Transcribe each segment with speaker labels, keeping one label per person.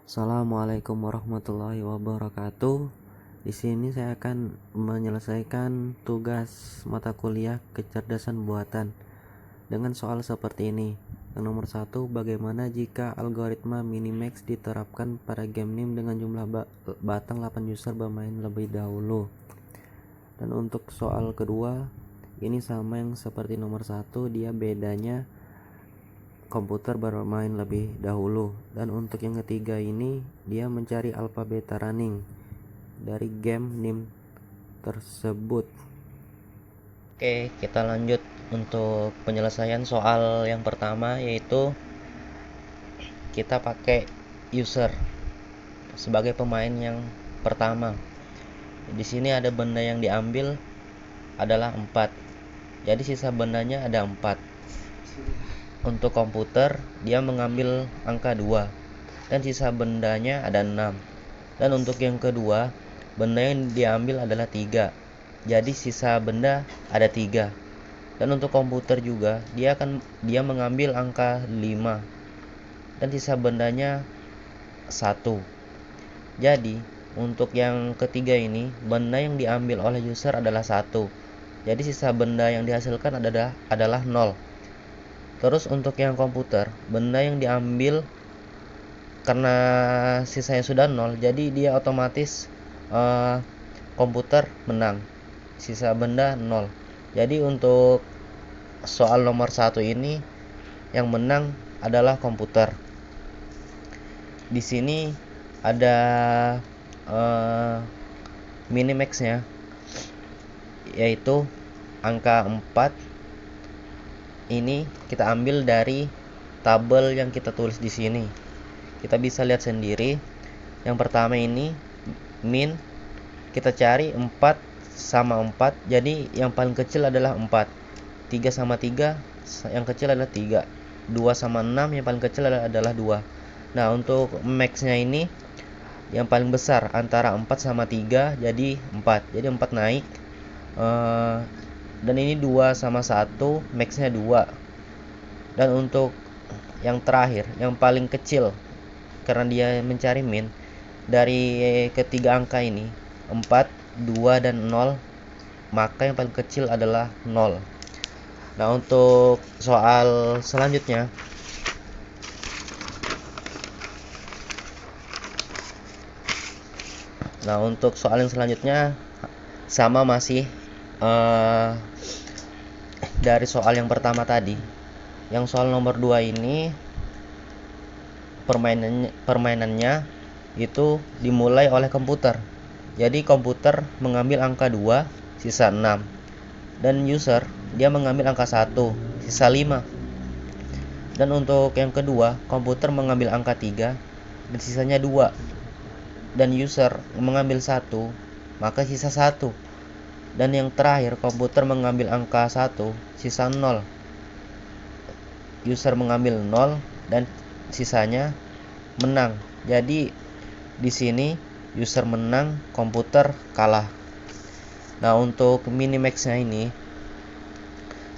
Speaker 1: Assalamualaikum warahmatullahi wabarakatuh. Di sini saya akan menyelesaikan tugas mata kuliah kecerdasan buatan dengan soal seperti ini. Yang nomor 1, bagaimana jika algoritma Minimax diterapkan pada game NIM dengan jumlah batang 8 user bermain lebih dahulu. Dan untuk soal kedua, ini sama yang seperti nomor 1, dia bedanya komputer bermain lebih dahulu. Dan untuk yang ketiga ini dia mencari alpha beta running dari game NIM tersebut.
Speaker 2: Oke, kita lanjut untuk penyelesaian soal yang pertama, yaitu kita pakai user sebagai pemain yang pertama. Di sini ada benda yang diambil adalah 4. Jadi sisa bendanya ada 4. Untuk komputer dia mengambil angka 2 dan sisa bendanya ada 6. Dan untuk yang kedua, benda yang diambil adalah 3. Jadi sisa benda ada 3. Dan untuk komputer juga dia mengambil angka 5 dan sisa bendanya 1. Jadi untuk yang ketiga ini, benda yang diambil oleh user adalah 1. Jadi sisa benda yang dihasilkan adalah 0. Terus untuk yang komputer, benda yang diambil karena sisanya sudah 0, jadi dia otomatis komputer menang. Sisa benda 0. Jadi untuk soal nomor 1 ini yang menang adalah komputer. Di sini ada minimaxnya, yaitu angka 4. Ini kita ambil dari tabel yang kita tulis di sini. Kita bisa lihat sendiri. Yang pertama ini min, kita cari 4 sama 4. Jadi yang paling kecil adalah 4. 3 sama 3 yang kecil adalah 3. 2 sama 6 yang paling kecil adalah 2. Nah, untuk max-nya ini yang paling besar antara 4 sama 3, jadi 4. Jadi 4 naik. Dan ini 2 sama 1, max-nya 2. Dan untuk yang terakhir, yang paling kecil, karena dia mencari min, dari ketiga angka ini 4, 2, dan 0, maka yang paling kecil adalah 0. Nah, untuk soal selanjutnya, sama masih dari soal yang pertama tadi. Yang soal nomor 2 ini permainannya itu dimulai oleh komputer. Jadi komputer mengambil angka 2, sisa 6. Dan user dia mengambil angka 1, sisa 5. Dan untuk yang kedua, komputer mengambil angka 3 dan sisanya 2. Dan user mengambil 1, maka sisa 1. Dan yang terakhir, komputer mengambil angka 1, sisa 0. User mengambil 0 dan sisanya menang. Jadi di sini user menang, komputer kalah. Nah, untuk minimax-nya ini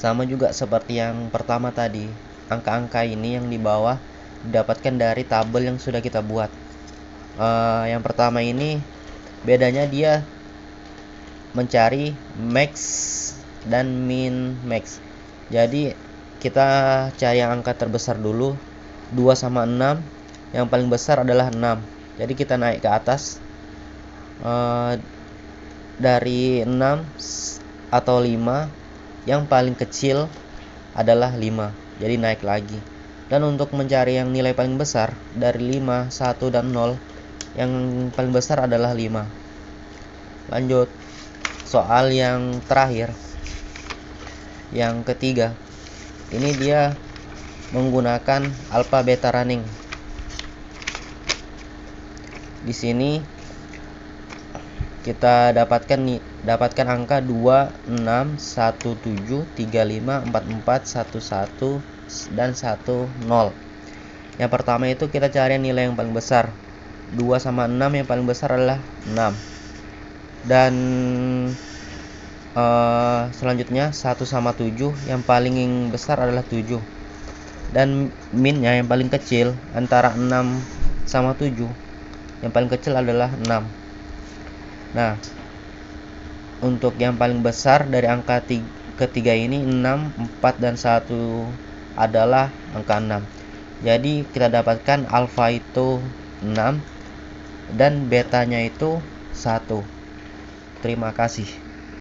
Speaker 2: sama juga seperti yang pertama tadi. Angka-angka ini yang di bawah didapatkan dari tabel yang sudah kita buat. Yang pertama ini bedanya dia mencari max dan min max. Jadi kita cari yang angka terbesar dulu, 2 sama 6. Yang paling besar adalah 6. Jadi kita naik ke atas dari 6 atau 5. Yang paling kecil adalah 5. Jadi naik lagi. Dan untuk mencari yang nilai paling besar dari 5, 1, dan 0, yang paling besar adalah 5. Lanjut soal yang terakhir, yang ketiga. Ini dia menggunakan alpha beta running. Di sini kita dapatkan angka 2, 6, 1, 7, 3, 5, 4, 4, 1, 1, dan 1, 0. Yang pertama itu kita cari nilai yang paling besar. 2 sama 6, yang paling besar adalah 6. Dan selanjutnya 1 sama 7, yang paling besar adalah 7. Dan minnya yang paling kecil antara 6 sama 7. Yang paling kecil adalah 6. Nah, untuk yang paling besar dari angka ketiga ini 6, 4, dan 1 adalah angka 6. Jadi kita dapatkan alfa itu 6 dan betanya itu 1. Terima kasih.